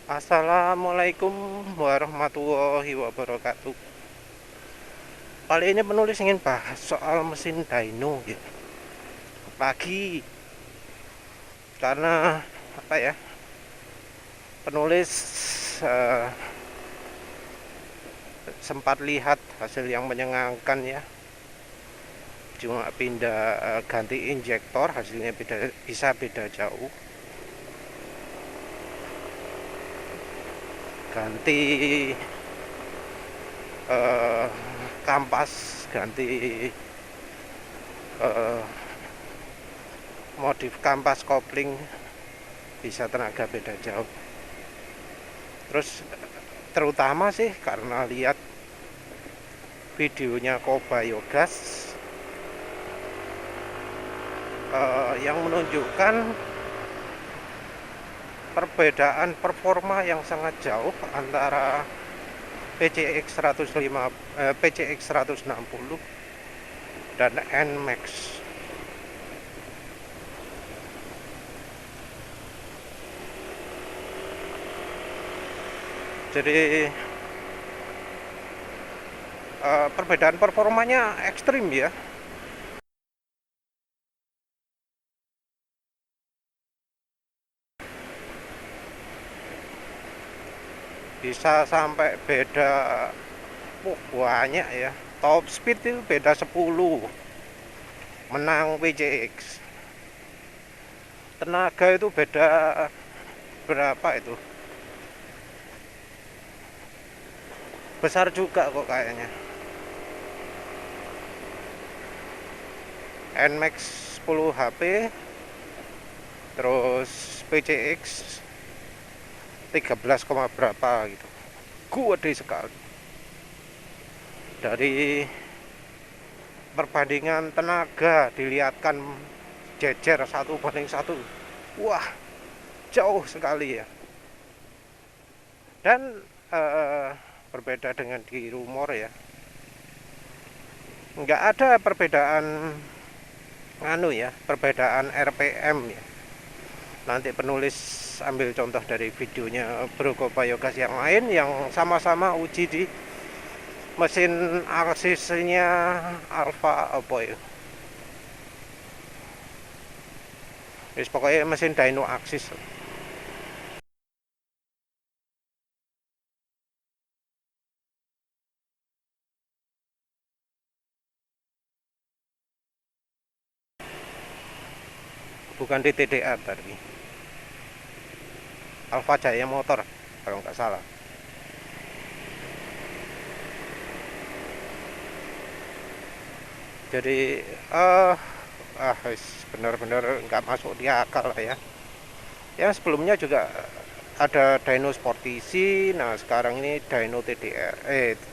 Assalamualaikum warahmatullahi wabarakatuh. Kali ini penulis ingin bahas soal mesin dyno ya. Pagi karena apa ya? Penulis eh, sempat lihat hasil yang menyenangkan ya. Cuma pindah ganti injektor hasilnya bisa beda jauh. Ganti eh, kampas, ganti eh, modif kampas kopling bisa tenaga beda jauh. Terus terutama sih karena lihat videonya Kobayogas yang menunjukkan perbedaan performa yang sangat jauh antara PCX 105 PCX 160 dan NMAX. Jadi perbedaan performanya ekstrim ya. Bisa sampai beda banyak ya. Top speed itu beda 10, menang PCX. Tenaga itu beda berapa itu? Besar juga kok kayaknya. NMAX 10 HP, terus PCX 13, berapa gitu. Gede sekali. Dari perbandingan tenaga dilihatkan jejer 1 banding 1. Wah, jauh sekali ya. Dan berbeda dengan di rumor ya, nggak ada perbedaan perbedaan RPM ya. Nanti penulis ambil contoh dari videonya Bro Kobayogas yang lain yang sama-sama uji di mesin aksisnya Alfa apa ya. Pokoknya mesin dyno aksis. Bukan di TDA tadi. Alfa Jaya Motor kalau nggak salah. Jadi benar-benar nggak masuk di akal lah ya. Yang sebelumnya juga ada dyno Sportisi, nah sekarang ini dyno TDR,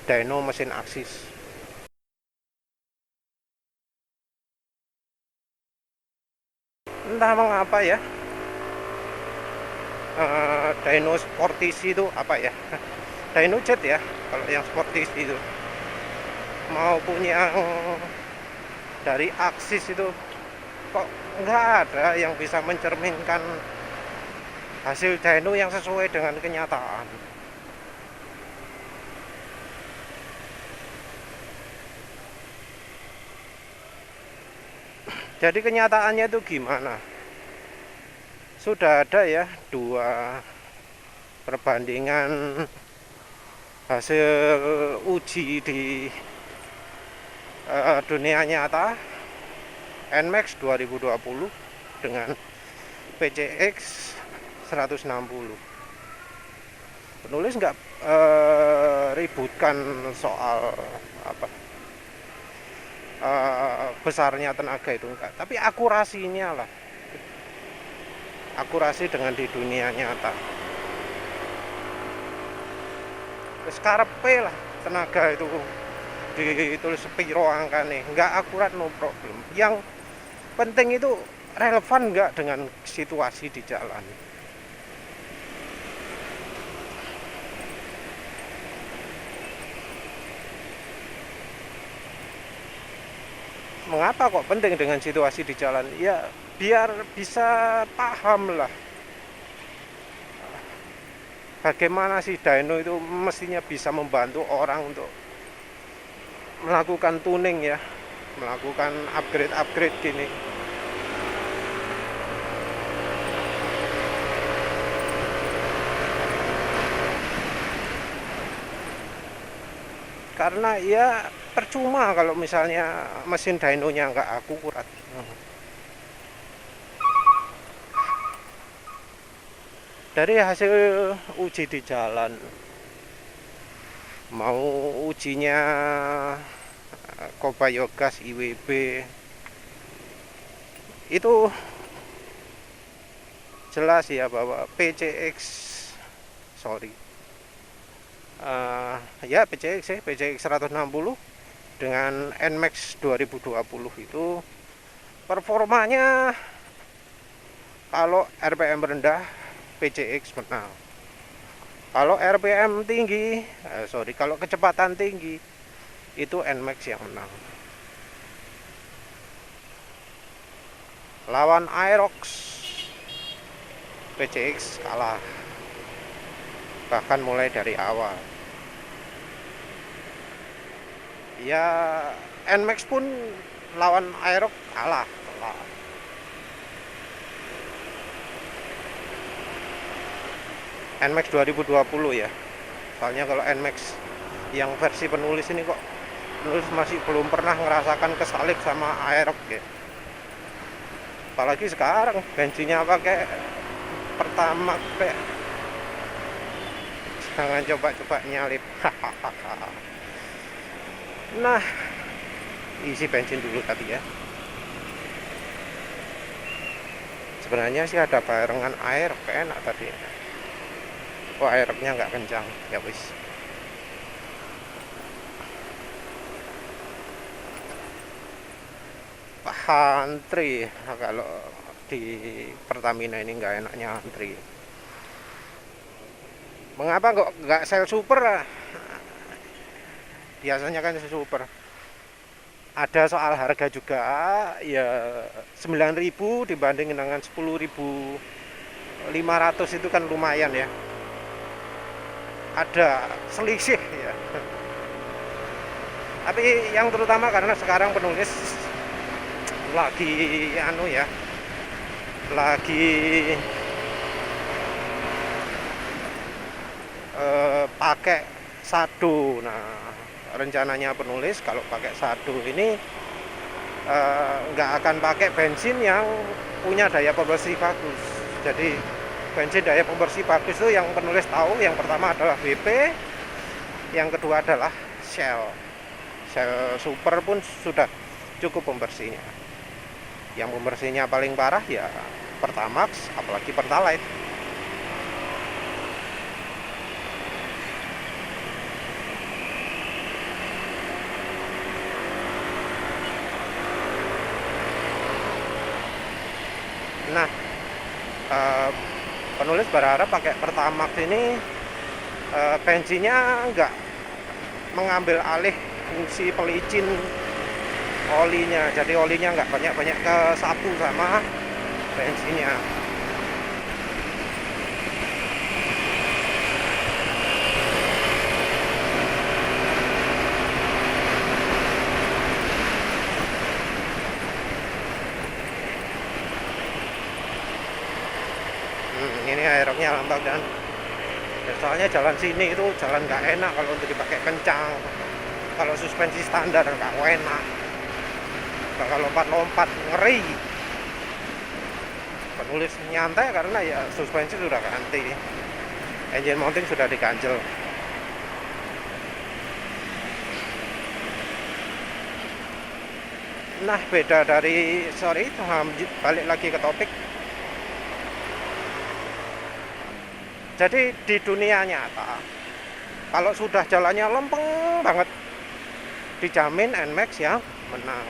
dyno mesin aksis. Entah mengapa ya, dyno Sportisi itu apa ya? Dyno Jet ya, kalau yang Sportisi itu maupun yang dari aksis itu kok nggak ada yang bisa mencerminkan hasil dyno yang sesuai dengan kenyataan. Jadi kenyataannya itu gimana? Sudah ada ya 2 perbandingan hasil uji di dunia nyata, NMAX 2020 dengan PCX 160. Penulis nggak ributkan soal apa besarnya tenaga itu enggak, tapi akurasinya lah, akurasi dengan di dunia nyata. Karepe lah tenaga itu ditulis sepiro angkane, nggak akurat no problem. Yang penting itu relevan nggak dengan situasi di jalan. Mengapa kok penting dengan situasi di jalan? Ya biar bisa paham lah bagaimana sih dyno itu mestinya bisa membantu orang untuk melakukan tuning ya, melakukan upgrade gini. Karena ya percuma kalau misalnya mesin dynonya nggak akurat. Dari hasil uji di jalan, mau ujinya Kobayogas IWB itu jelas ya bahwa ya PCX 160 dengan NMAX 2020 itu performanya kalau RPM rendah PCX menang, kalau RPM tinggi kalau kecepatan tinggi itu NMAX yang menang. Lawan Aerox PCX kalah, bahkan mulai dari awal. Ya NMAX pun lawan Aerox kalah. NMAX 2020 ya. Soalnya kalau NMAX yang versi penulis ini kok penulis masih belum pernah ngerasakan kesalip sama Aerox ya. Apalagi sekarang bensinnya pakai Pertamax ya. Jangan coba-coba nyalip. Nah, isi bensin dulu tadi ya. Sebenarnya sih ada barengan air, enak tadi. Oh, airnya nggak kencang, ya wis. Antri kalau di Pertamina ini nggak enaknya antri. Mengapa kok nggak sel super? Biasanya kan super. Ada soal harga juga ya, 9.000 dibanding dengan 10.500 itu kan lumayan ya. Ada selisih ya. Tapi yang terutama karena sekarang penulis lagi pakai sado. Nah, rencananya penulis kalau pakai sado ini nggak akan pakai bensin yang punya daya pembersih bagus. Jadi bensin daya pembersih bagus itu yang penulis tahu, yang pertama adalah BP, yang kedua adalah Shell Super pun sudah cukup pembersihnya. Yang pembersihnya paling parah ya Pertamax, apalagi Pertalite. Nah, penulis berharap pakai Pertamax ini bensinnya enggak mengambil alih fungsi pelicin olinya, jadi olinya enggak banyak-banyak kesapu sama bensinnya. Ini airnya lambat kan ya, soalnya jalan sini itu jalan nggak enak kalau untuk dipakai kencang. Kalau suspensi standar nggak enak, kalau lompat-lompat ngeri. Penulis nyantai karena ya suspensi sudah ganti, engine mounting sudah diganjel. Nah, beda dari balik lagi ke topik. Jadi di dunia nyata, kalau sudah jalannya lempeng banget, dijamin NMAX yang menang.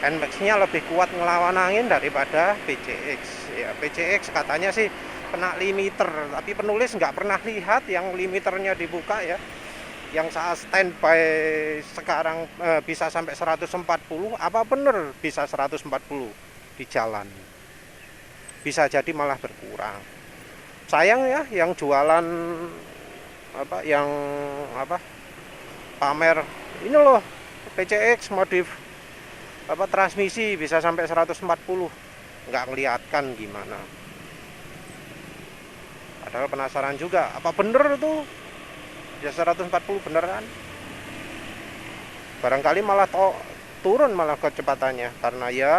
NMAX-nya lebih kuat ngelawan angin daripada PCX. Ya, PCX katanya sih kena limiter, tapi penulis nggak pernah lihat yang limiternya dibuka ya. Yang saat standby sekarang bisa sampai 140, apa bener bisa 140 di jalan? Bisa jadi malah berkurang. sayang ya yang jualan apa, yang apa, pamer ini loh PCX modif apa transmisi bisa sampai 140, nggak ngeliatkan gimana. Padahal penasaran juga apa bener tuh ya 140 beneran. Barangkali malah turun malah kecepatannya karena ya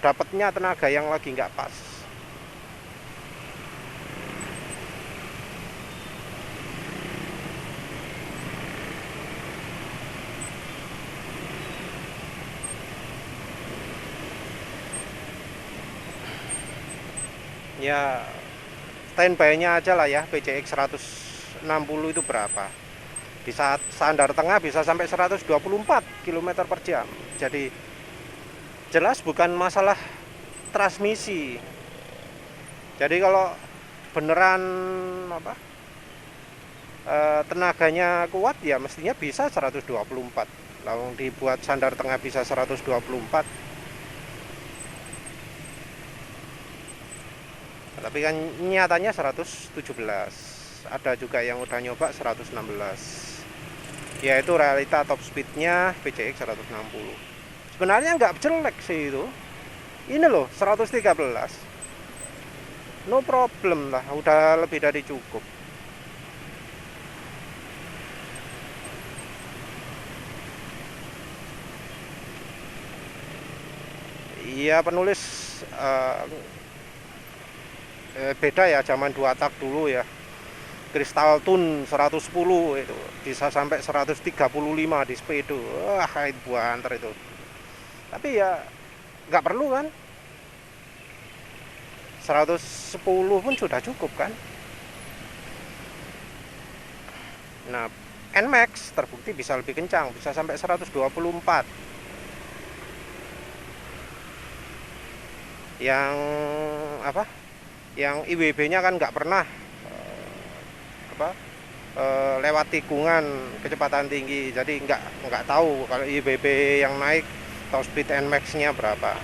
dapatnya tenaga yang lagi nggak pas. Ya standby-nya aja lah ya, PCX 160 itu berapa, di saat standar tengah bisa sampai 124 km per jam. Jadi jelas bukan masalah transmisi. Jadi kalau beneran apa, tenaganya kuat ya mestinya bisa 124. Lalu dibuat standar tengah bisa 124. Tapi kan nyatanya 117. Ada juga yang udah nyoba 116. Yaitu realita top speednya PCX 160. Sebenarnya nggak jelek sih itu. Ini loh 113. No problem lah, udah lebih dari cukup. Iya penulis beda ya, zaman 2 tak dulu ya. Crystal Tune 110 itu bisa sampai 135 di speedo. Wah, itu banter itu. Tapi ya nggak perlu kan. 110 pun sudah cukup kan. Nah, NMAX terbukti bisa lebih kencang, bisa sampai 124. Yang apa? Yang IWB-nya kan nggak pernah apa, lewat tikungan kecepatan tinggi, jadi nggak tahu kalau IWB yang naik top speed NMAX-nya berapa.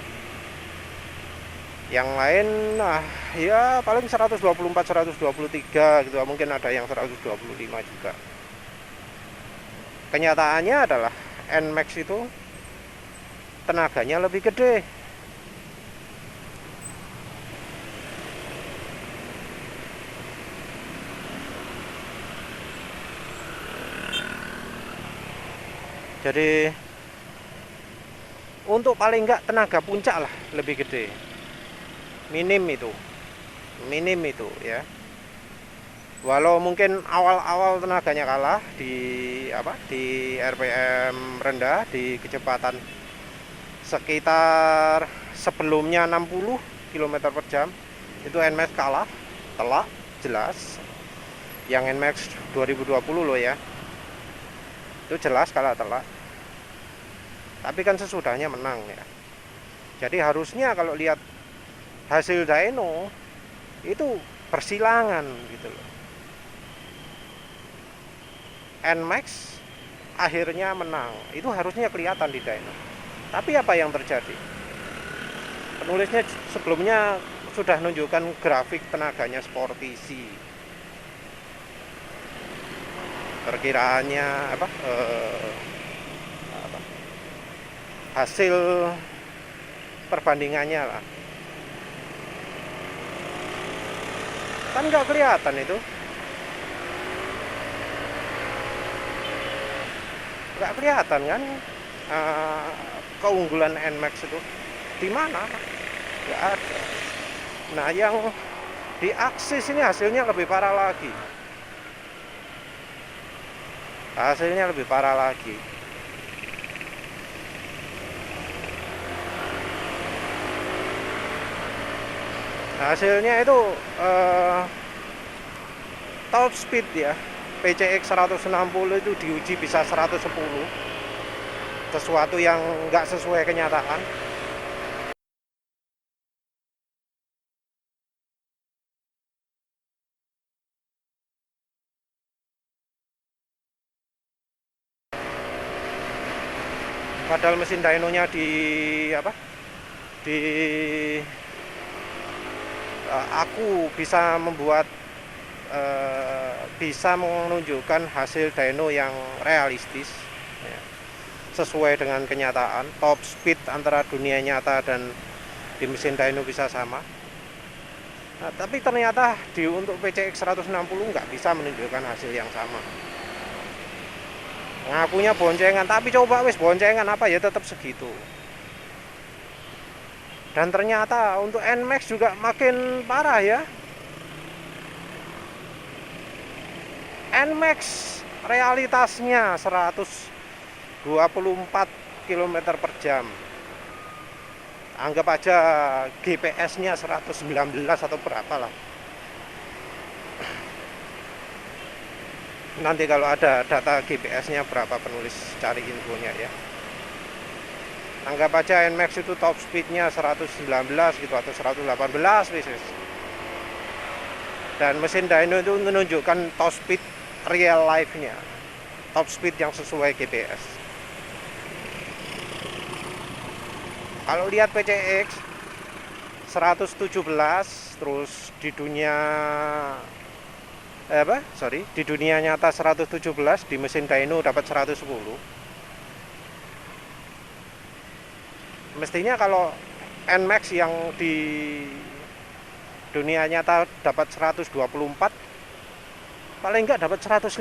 Yang lain nah ya paling 124 123 gitu, mungkin ada yang 125 juga. Kenyataannya adalah NMAX itu tenaganya lebih gede. Jadi untuk paling enggak tenaga puncak lah lebih gede. Minim itu ya. Walau mungkin awal-awal tenaganya kalah di apa, di RPM rendah, di kecepatan sekitar sebelumnya 60 km per jam, itu NMAX kalah telak jelas. Yang NMAX 2020 loh ya, itu jelas kalah telak. Tapi kan sesudahnya menang ya. Jadi harusnya kalau lihat hasil dyno itu persilangan gitu loh. NMAX akhirnya menang, itu harusnya kelihatan di dyno. Tapi apa yang terjadi? Penulisnya sebelumnya sudah menunjukkan grafik tenaganya Sportisi. Perkiraannya apa, hasil perbandingannya lah. Kan nggak kelihatan itu. Nggak kelihatan kan keunggulan NMAX itu di mana? Nggak ada. Nah yang di Axis ini hasilnya lebih parah lagi. Hasilnya lebih parah lagi. Hasilnya itu top speed ya, PCX 160 itu diuji bisa 110, sesuatu yang nggak sesuai kenyataan. Padahal mesin dynonya di apa, di aku bisa membuat bisa menunjukkan hasil dyno yang realistis ya, sesuai dengan kenyataan. Top speed antara dunia nyata dan di mesin dyno bisa sama. Nah, tapi ternyata untuk PCX 160 nggak bisa menunjukkan hasil yang sama. Ngakunya boncengan, tapi coba wis boncengan apa ya tetap segitu. Dan ternyata untuk NMAX juga makin parah ya. NMAX realitasnya 124 km per jam. Anggap aja GPS-nya 119 atau berapa lah. Nanti kalau ada data GPS-nya berapa penulis cari infonya ya. Anggap aja NMAX itu top speed-nya 119 gitu atau 118 bisnis. Dan mesin dyno itu menunjukkan top speed real life-nya, top speed yang sesuai GPS. Kalau lihat PCX 117 terus di dunia di dunia nyata 117, di mesin dyno dapat 110. Mestinya kalau NMAX yang di dunia nyata dapat 124, paling enggak dapat 115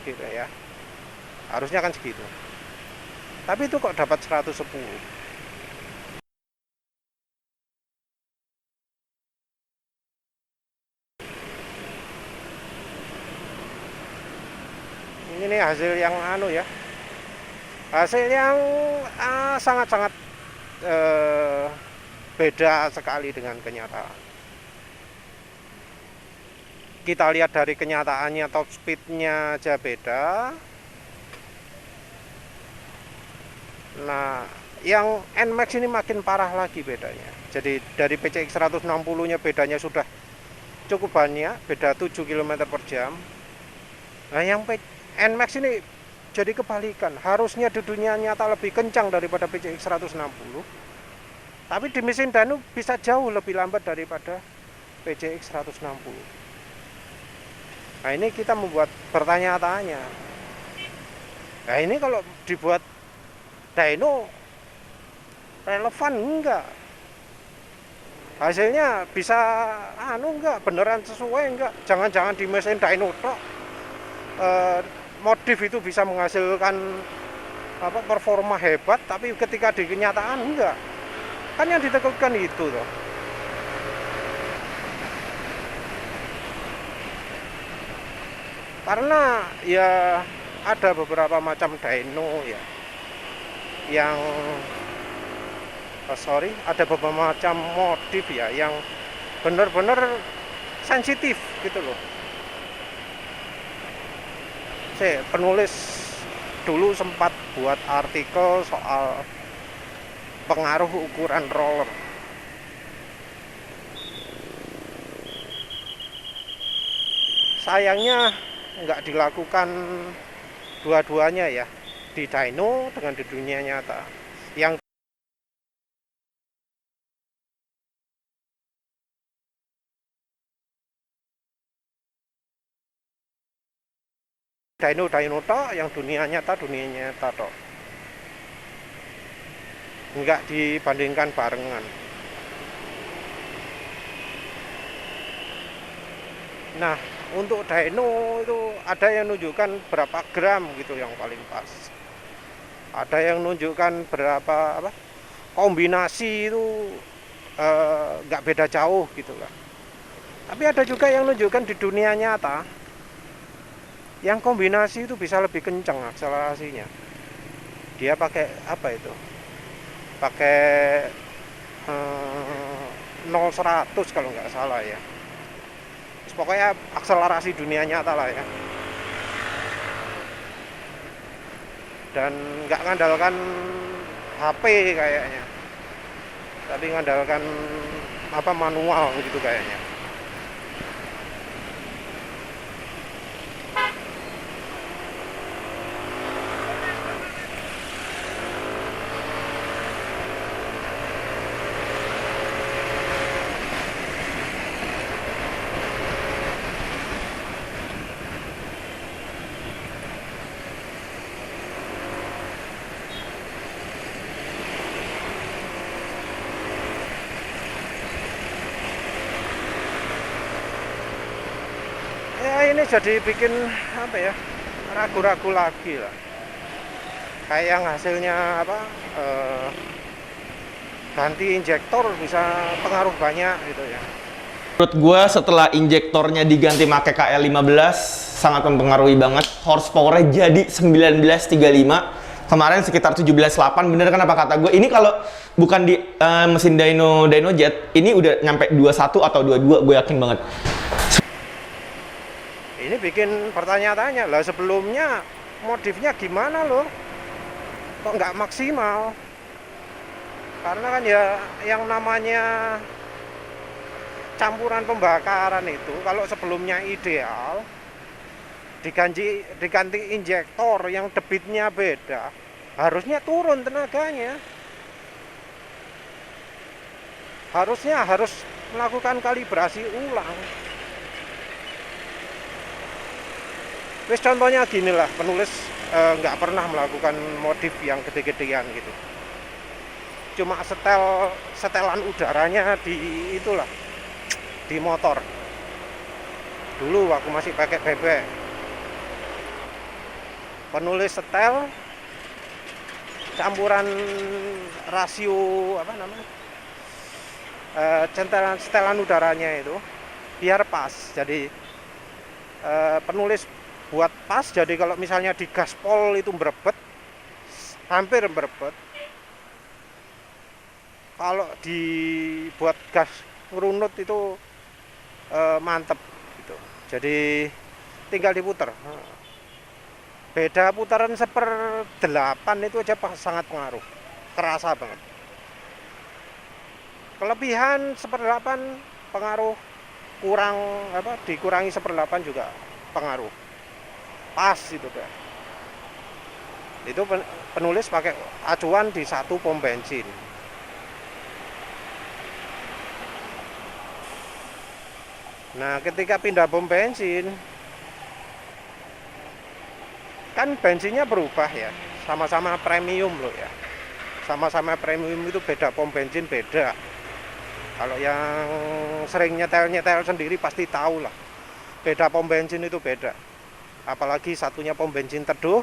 gitu ya. Harusnya kan segitu. Tapi itu kok dapat 110. Ini hasil yang ya. Hasil yang sangat-sangat beda sekali dengan kenyataan. Kita lihat dari kenyataannya top speednya aja beda. Nah, yang NMAX ini makin parah lagi bedanya. Jadi dari PCX 160-nya bedanya sudah cukup banyak, beda 7 km per jam. Nah, yang NMAX ini jadi kebalikan. Harusnya di dunia nyata lebih kencang daripada PCX 160. Tapi di mesin dyno bisa jauh lebih lambat daripada PCX 160. Nah, ini kita membuat bertanya-tanya. Nah, ini kalau dibuat dyno relevan enggak? Hasilnya bisa enggak? Beneran sesuai enggak? Jangan-jangan di mesin dyno tok modif itu bisa menghasilkan performa hebat, tapi ketika di kenyataan enggak. Kan yang ditakutkan itu toh. Karena ya ada beberapa macam dyno ya yang ada beberapa macam modif ya yang benar-benar sensitif gitu loh. Saya penulis dulu sempat buat artikel soal pengaruh ukuran roller. Sayangnya nggak dilakukan dua-duanya ya, di dyno dengan di dunia nyata. Yang dyno tok, yang dunia nyata tok. Nggak dibandingkan barengan. Nah, untuk dyno itu ada yang menunjukkan berapa gram gitu yang paling pas. Ada yang menunjukkan berapa kombinasi itu nggak beda jauh gitu lah. Tapi ada juga yang menunjukkan di dunia nyata yang kombinasi itu bisa lebih kencang akselerasinya. Dia pakai pakai 0-100 kalau nggak salah ya. Pokoknya akselerasi dunia nyata lah ya. Dan nggak ngandalkan HP kayaknya, tapi ngandalkan manual gitu kayaknya. ini jadi bikin apa ya, ragu-ragu lagi lah. Kayak yang hasilnya apa, ganti injektor bisa pengaruh banyak gitu ya. Menurut gue setelah injektornya diganti pakai KL15 sangat mempengaruhi banget. Horsepower-nya jadi 1935. Kemarin sekitar 17.8, bener kan apa kata gue? Ini kalau bukan di mesin Dynojet, ini udah nyampe 21 atau 22, gue yakin banget. Ini bikin pertanyaan-tanya lah, sebelumnya modifnya gimana loh? Kok nggak maksimal? Karena kan ya yang namanya campuran pembakaran itu kalau sebelumnya ideal, diganti injektor yang debitnya beda, harusnya turun tenaganya. Harus melakukan kalibrasi ulang. Wis contohnya gini lah, penulis nggak pernah melakukan modif yang gede-gedean gitu. Cuma setelan udaranya di itulah, di motor. Dulu waktu masih pakai bebek, penulis setel campuran rasio apa namanya, setelan udaranya itu biar pas. Jadi penulis buat pas, jadi kalau misalnya di gaspol itu berebet, hampir berebet. Kalau dibuat gas ngerunut itu mantep gitu. Jadi tinggal diputer. Beda putaran 1/8 itu aja sangat pengaruh, kerasa banget. Kelebihan 1/8 pengaruh, kurang apa, dikurangi 1/8 juga pengaruh. Pas itu deh. Itu penulis pakai acuan di 1 pom bensin. Nah, ketika pindah pom bensin, kan bensinnya berubah ya, sama-sama premium loh ya. Sama-sama premium itu beda pom bensin beda. Kalau yang sering nyetel sendiri pasti tahu lah, beda pom bensin itu beda. Apalagi satunya pom bensin teduh,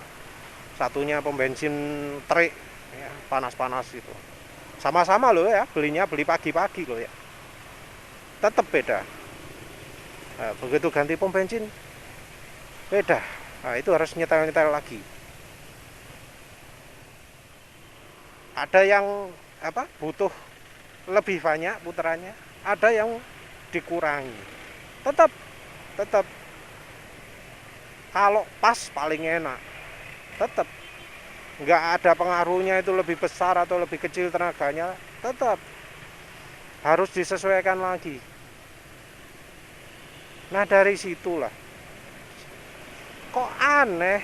satunya pom bensin terik ya, panas-panas itu. Sama-sama loh ya, beli pagi-pagi loh ya, tetap beda. Nah, begitu ganti pom bensin beda. Nah, itu harus nyetel lagi. Ada yang apa, butuh lebih banyak putarannya, ada yang dikurangi. Tetap kalau pas paling enak. Tetap nggak ada pengaruhnya itu lebih besar atau lebih kecil tenaganya, tetap harus disesuaikan lagi. Nah, dari situlah kok aneh,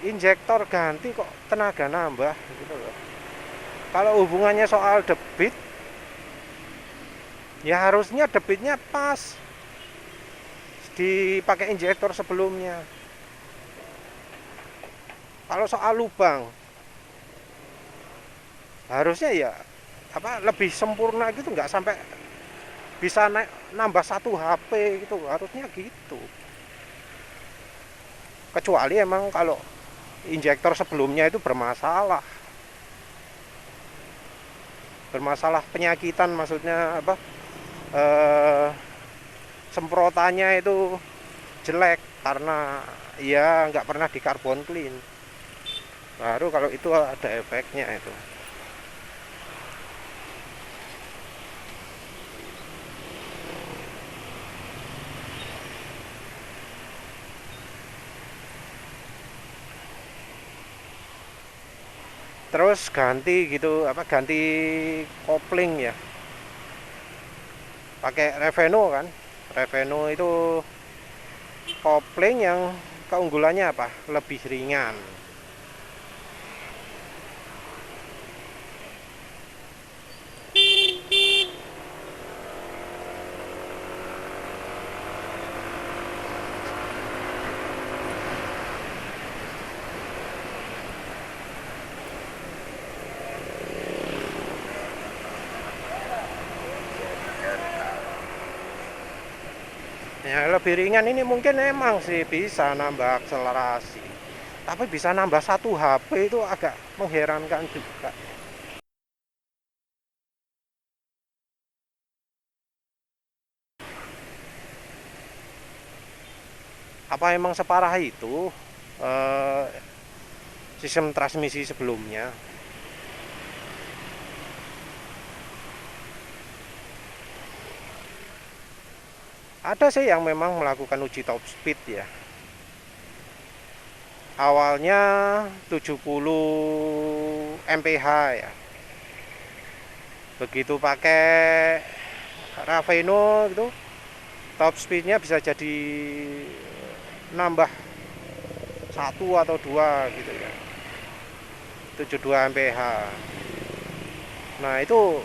injektor ganti kok tenaga nambah gitu loh. Kalau hubungannya soal debit, ya harusnya debitnya pas dipakai injektor sebelumnya. Kalau soal lubang, harusnya ya apa, lebih sempurna gitu, nggak sampai bisa nambah 1 HP gitu, harusnya gitu. Kecuali emang kalau injektor sebelumnya itu bermasalah penyakitan, maksudnya apa, semprotannya itu jelek karena ya nggak pernah di carbon clean, baru kalau itu ada efeknya itu. Terus ganti gitu apa, ganti kopling ya, pakai Reveno kan. Reveno itu kopling yang keunggulannya apa, lebih ringan. Ya lebih ringan ini mungkin emang sih bisa nambah akselerasi. Tapi bisa nambah 1 HP itu agak mengherankan juga. Apa emang separah itu eh, sistem transmisi sebelumnya? Ada sih yang memang melakukan uji top speed ya. Awalnya 70 mph ya. Begitu pakai Raveno itu top speednya bisa jadi nambah 1 atau 2 gitu ya. 72 mph. Nah itu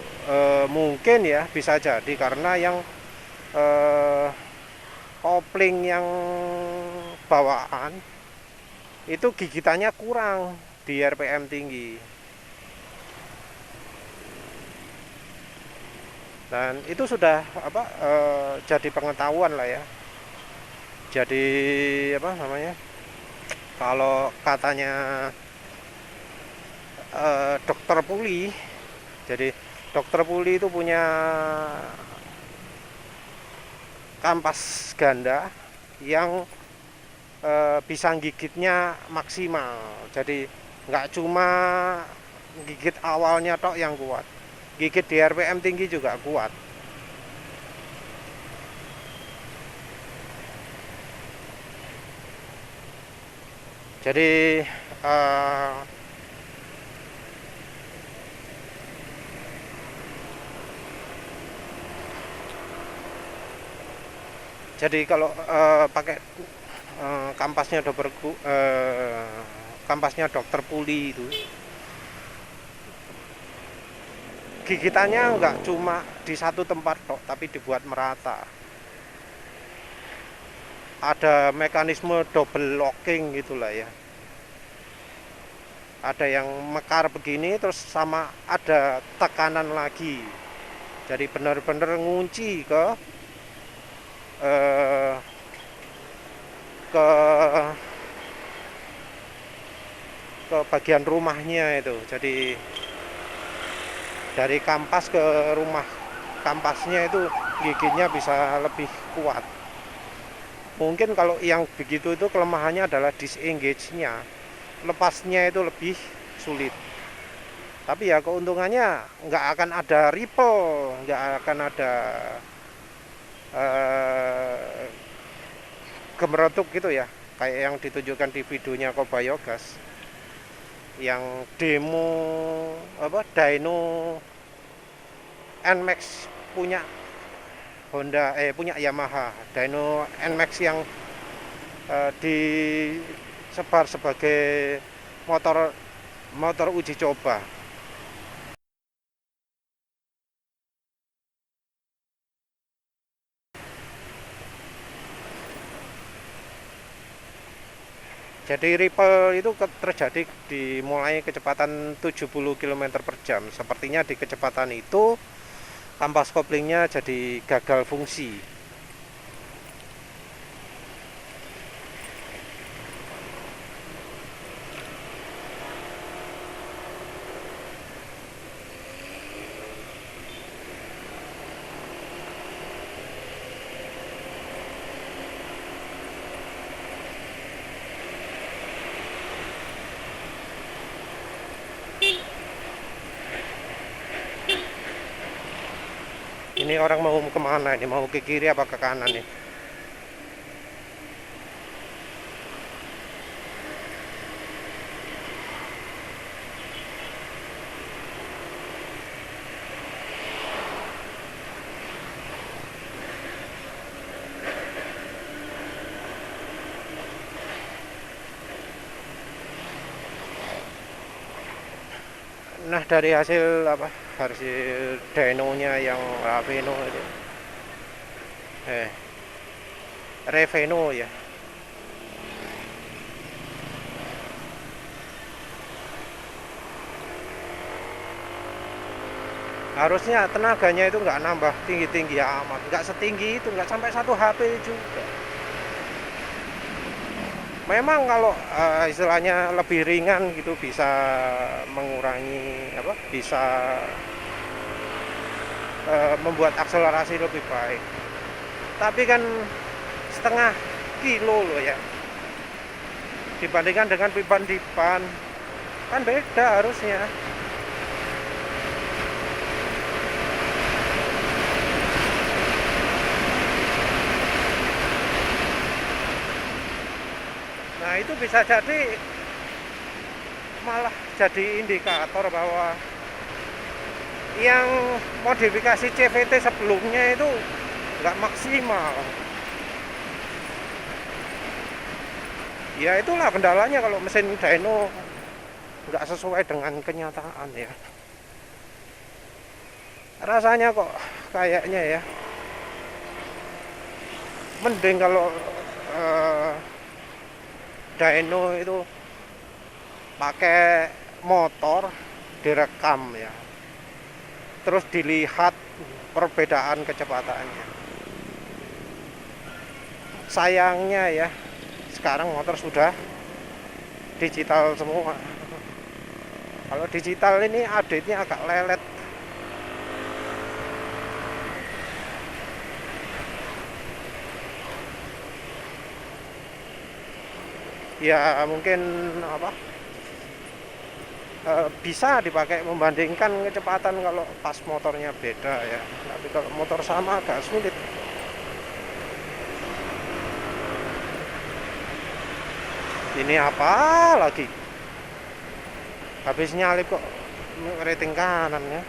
mungkin ya bisa jadi karena yang kopling yang bawaan itu gigitannya kurang di RPM tinggi. Dan itu sudah jadi pengetahuan lah ya. Jadi apa namanya? Kalau katanya dokter Puli, jadi dokter Puli itu punya kampas ganda yang bisa gigitnya maksimal. Jadi nggak cuma gigit awalnya tok yang kuat, gigit di RPM tinggi juga kuat. Jadi uh, jadi kalau pakai kampasnya kampasnya dokter Puli itu gigitannya nggak cuma di satu tempat tok, tapi dibuat merata. Ada mekanisme double locking gitulah ya. Ada yang mekar begini terus sama ada tekanan lagi. Jadi benar-benar ngunci eh, ke ke bagian rumahnya itu. Jadi dari kampas ke rumah kampasnya itu gigitnya bisa lebih kuat. Mungkin kalau yang begitu itu kelemahannya adalah disengage-nya, lepasnya itu lebih sulit. Tapi ya keuntungannya nggak akan ada ripple, nggak akan ada gemeretuk gitu ya, kayak yang ditunjukkan di videonya Kobayagas, yang demo dyno Nmax punya punya Yamaha, dyno Nmax yang disebar sebagai motor uji coba. Jadi ripple itu terjadi dimulai kecepatan 70 km per jam. Sepertinya di kecepatan itu kampas koplingnya jadi gagal fungsi. Ini orang mau kemana ini? Mau ke kiri apa ke kanan nih? Nah dari hasil hasil dynonya yang Raveno itu, Reveno ya. Harusnya tenaganya itu nggak nambah tinggi-tinggi amat, nggak setinggi itu, nggak sampai 1 HP juga. Memang kalau istilahnya lebih ringan gitu bisa mengurangi apa? Bisa membuat akselerasi lebih baik. Tapi kan setengah kilo loh ya. Dibandingkan dengan pipan dipan kan beda harusnya. Nah itu bisa jadi malah jadi indikator bahwa yang modifikasi CVT sebelumnya itu nggak maksimal. Ya itulah kendalanya kalau mesin dyno nggak sesuai dengan kenyataan ya. Rasanya kok kayaknya ya mending kalau dyno itu pakai motor direkam ya, terus dilihat perbedaan kecepatannya. Sayangnya ya sekarang motor sudah digital semua. Kalau digital ini update-nya agak lelet. Ya mungkin apa bisa dipakai membandingkan kecepatan kalau pas motornya beda ya, tapi kalau motor sama agak sulit. Ini apa lagi, habis nyalip kok rating kanan ya.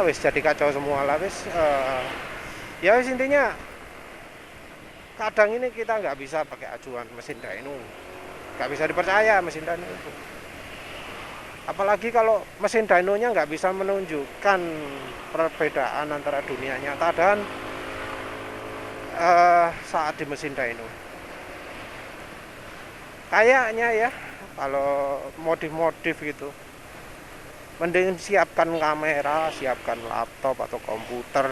Wis jadi kacau semua lah wis. Ya wis intinya kadang ini kita nggak bisa pakai acuan mesin dyno, nggak bisa dipercaya mesin dyno itu. Apalagi kalau mesin dynonya nggak bisa menunjukkan perbedaan antara dunia nyata dan saat di mesin dyno. Kayaknya ya kalau modif-modif gitu mending siapkan kamera, siapkan laptop atau komputer.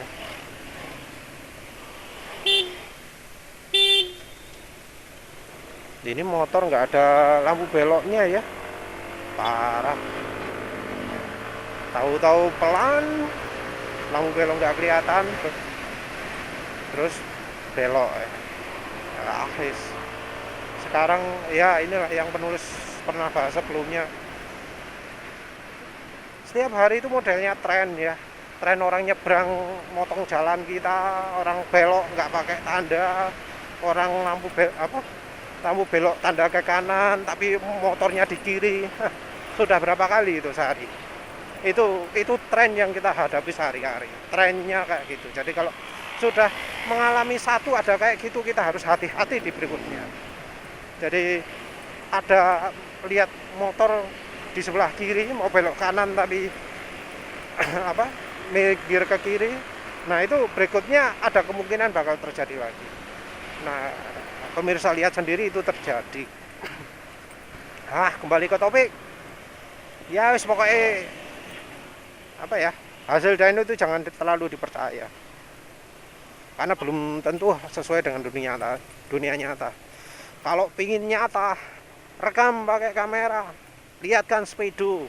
Ini motor nggak ada lampu beloknya ya, parah. Tahu-tahu pelan, lampu belok nggak kelihatan, terus belok ya. Sekarang ya inilah yang penulis pernah bahas sebelumnya. Setiap hari itu modelnya tren ya, tren orang nyebrang motong jalan kita, orang belok nggak pakai tanda, orang lampu belok tanda ke kanan tapi motornya di kiri. Sudah berapa kali itu sehari. Itu tren yang kita hadapi sehari-hari, trennya kayak gitu. Jadi kalau sudah mengalami satu ada kayak gitu, kita harus hati-hati di berikutnya. Jadi ada lihat motor di sebelah kiri mau belok kanan tapi mikir ke kiri, nah itu berikutnya ada kemungkinan bakal terjadi lagi. Nah pemirsa lihat sendiri itu terjadi. Kembali ke topik ya, wis pokoknya hasil dyno itu jangan terlalu dipercaya karena belum tentu sesuai dengan dunia nyata. Kalau pingin nyata, rekam pakai kamera, lihatkan speedo,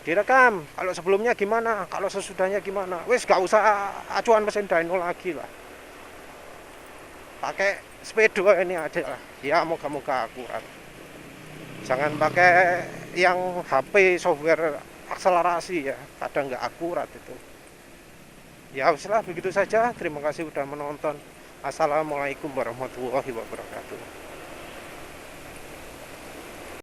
direkam kalau sebelumnya gimana, kalau sesudahnya gimana. Wis gak usah acuan mesin dyno lagi lah, pakai speedo ini aja lah ya, moga-moga akurat. Jangan pakai yang HP software akselerasi ya, kadang nggak akurat itu. Ya wis lah, begitu saja. Terima kasih sudah menonton. Assalamualaikum warahmatullahi wabarakatuh.